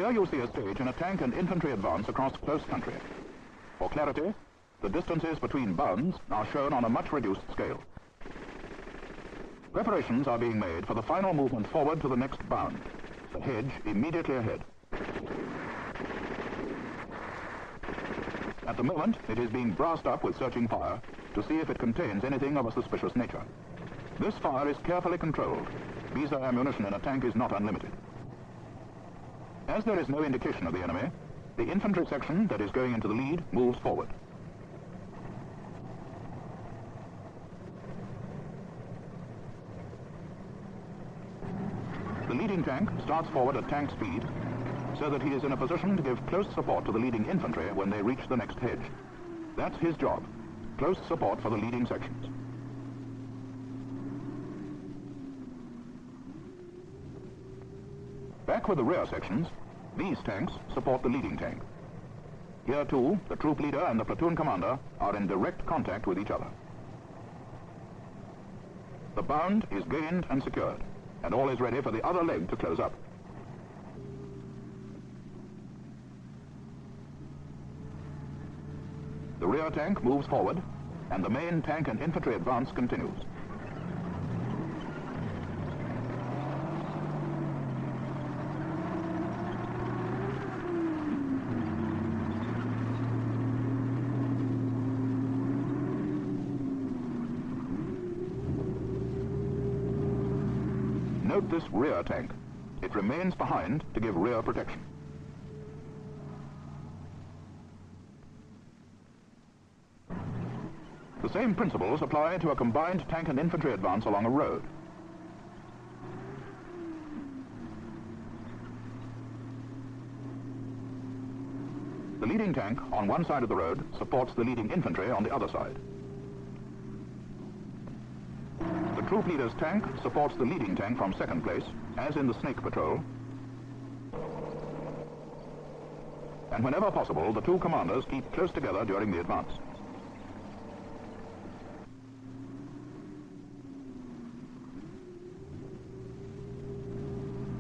Here you'll see a stage in a tank and infantry advance across close country. For clarity, the distances between bounds are shown on a much reduced scale. Preparations are being made for the final movement forward to the next bound, the hedge immediately ahead. At the moment, it is being brassed up with searching fire to see if it contains anything of a suspicious nature. This fire is carefully controlled. Visa ammunition in a tank is not unlimited. As there is no indication of the enemy, the infantry section that is going into the lead moves forward. The leading tank starts forward at tank speed so that he is in a position to give close support to the leading infantry when they reach the next hedge. That's his job, close support for the leading sections. Back with the rear sections, these tanks support the leading tank. Here too, the troop leader and the platoon commander are in direct contact with each other. The bound is gained and secured, and all is ready for the other leg to close up. The rear tank moves forward, and the main tank and infantry advance continues. Note this rear tank. It remains behind to give rear protection. The same principles apply to a combined tank and infantry advance along a road. The leading tank on one side of the road supports the leading infantry on the other side. The troop leader's tank supports the leading tank from second place, as in the Snake Patrol. And whenever possible, the two commanders keep close together during the advance.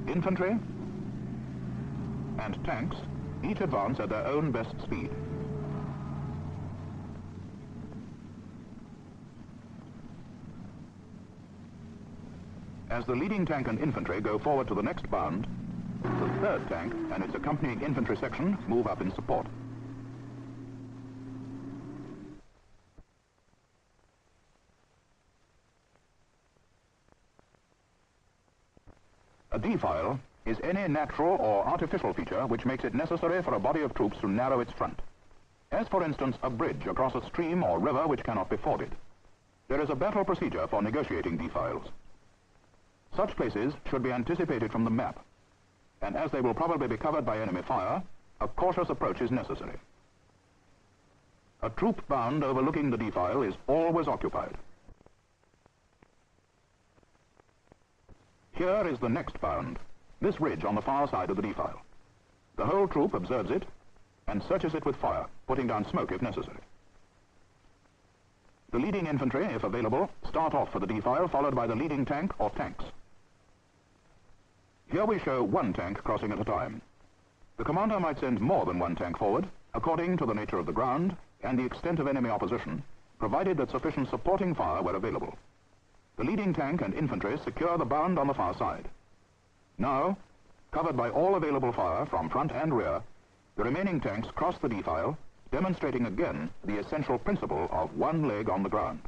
Infantry and tanks each advance at their own best speed. As the leading tank and infantry go forward to the next bound, the third tank and its accompanying infantry section move up in support. A defile is any natural or artificial feature which makes it necessary for a body of troops to narrow its front. As for instance, a bridge across a stream or river which cannot be forded. There is a battle procedure for negotiating defiles. Such places should be anticipated from the map, and as they will probably be covered by enemy fire, a cautious approach is necessary. A troop bound overlooking the defile is always occupied. Here is the next bound, this ridge on the far side of the defile. The whole troop observes it and searches it with fire, putting down smoke if necessary. The leading infantry, if available, start off for the defile, followed by the leading tank or tanks. Here we show one tank crossing at a time. The commander might send more than one tank forward, according to the nature of the ground and the extent of enemy opposition, provided that sufficient supporting fire were available. The leading tank and infantry secure the bound on the far side. Now, covered by all available fire from front and rear, the remaining tanks cross the defile, demonstrating again the essential principle of one leg on the ground.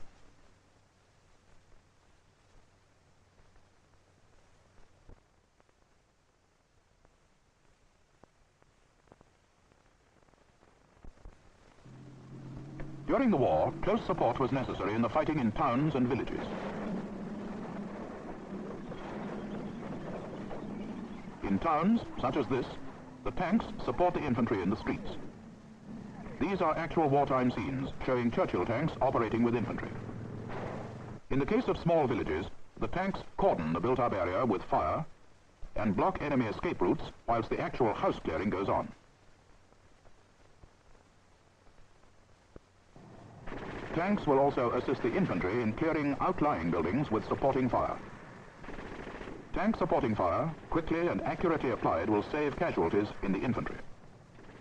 During the war, close support was necessary in the fighting in towns and villages. In towns, such as this, the tanks support the infantry in the streets. These are actual wartime scenes, showing Churchill tanks operating with infantry. In the case of small villages, the tanks cordon the built-up area with fire and block enemy escape routes whilst the actual house clearing goes on. Tanks will also assist the infantry in clearing outlying buildings with supporting fire. Tank supporting fire, quickly and accurately applied, will save casualties in the infantry.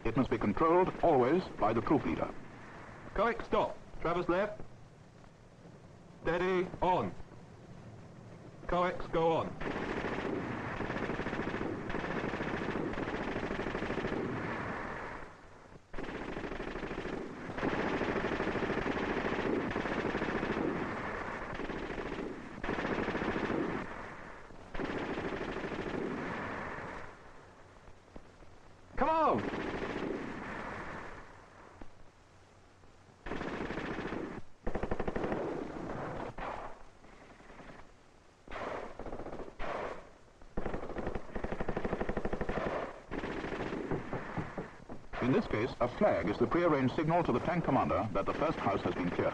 It must be controlled always by the troop leader. Correct, stop. Traverse left. Steady, on. Coax, go on. Come on! In this case, a flag is the prearranged signal to the tank commander that the first house has been cleared.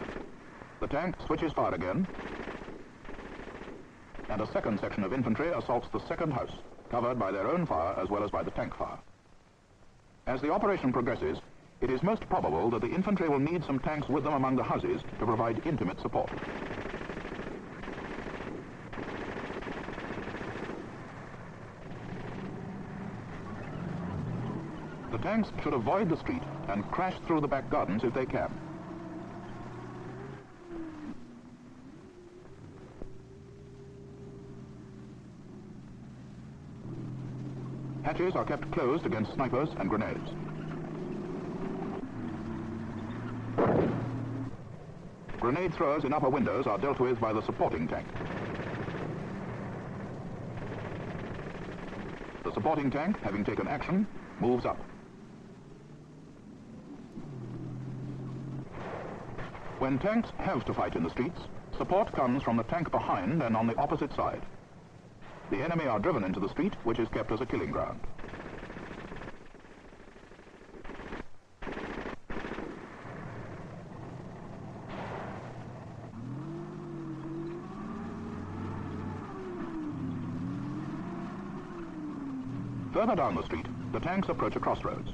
The tank switches fire again, and a second section of infantry assaults the second house, covered by their own fire as well as by the tank fire. As the operation progresses, it is most probable that the infantry will need some tanks with them among the houses to provide intimate support. The tanks should avoid the street and crash through the back gardens if they can. Hatches are kept closed against snipers and grenades. Grenade throwers in upper windows are dealt with by the supporting tank. The supporting tank, having taken action, moves up. When tanks have to fight in the streets, support comes from the tank behind and on the opposite side. The enemy are driven into the street, which is kept as a killing ground. Further down the street, the tanks approach a crossroads.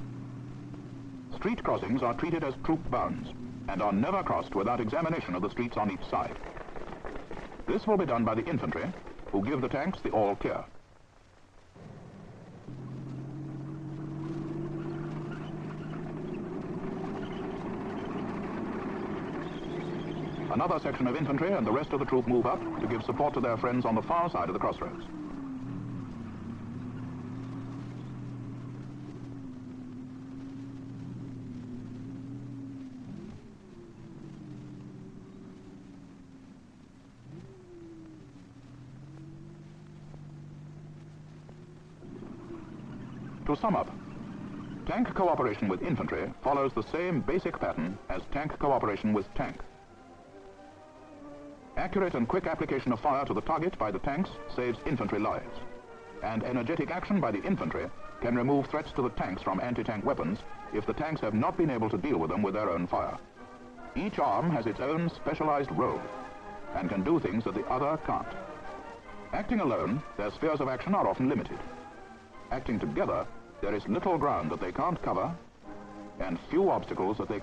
Street crossings are treated as troop bounds and are never crossed without examination of the streets on each side. This will be done by the infantry, who give the tanks the all clear. Another section of infantry and the rest of the troop move up to give support to their friends on the far side of the crossroads. To sum up, tank cooperation with infantry follows the same basic pattern as tank cooperation with tank. Accurate and quick application of fire to the target by the tanks saves infantry lives, and energetic action by the infantry can remove threats to the tanks from anti-tank weapons if the tanks have not been able to deal with them with their own fire. Each arm has its own specialized role and can do things that the other can't. Acting alone, their spheres of action are often limited. Acting together, there is little ground that they can't cover and few obstacles that they